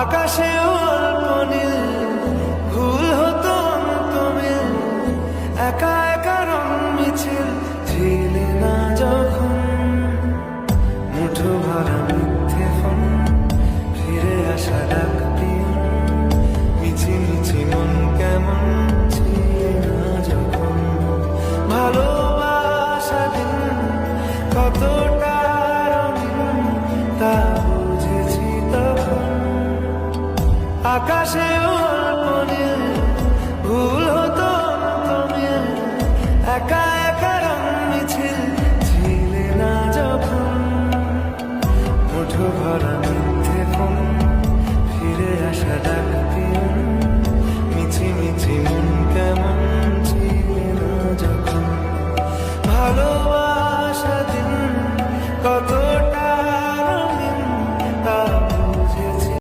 আকাশে অল্প নীল, ভুল হতো অন্তমিল, একা একা রং মিছিল ছিলে না যখন। মুঠো ভরা মিথ্যে ফোন, ফিরে আসা ডাক পিয়ন, মিছি মিছি মন কেমন ছিলে না যখন। ভালোবাসা দিন কতটা রঙিন তা বুঝেছি তখন। আকাশে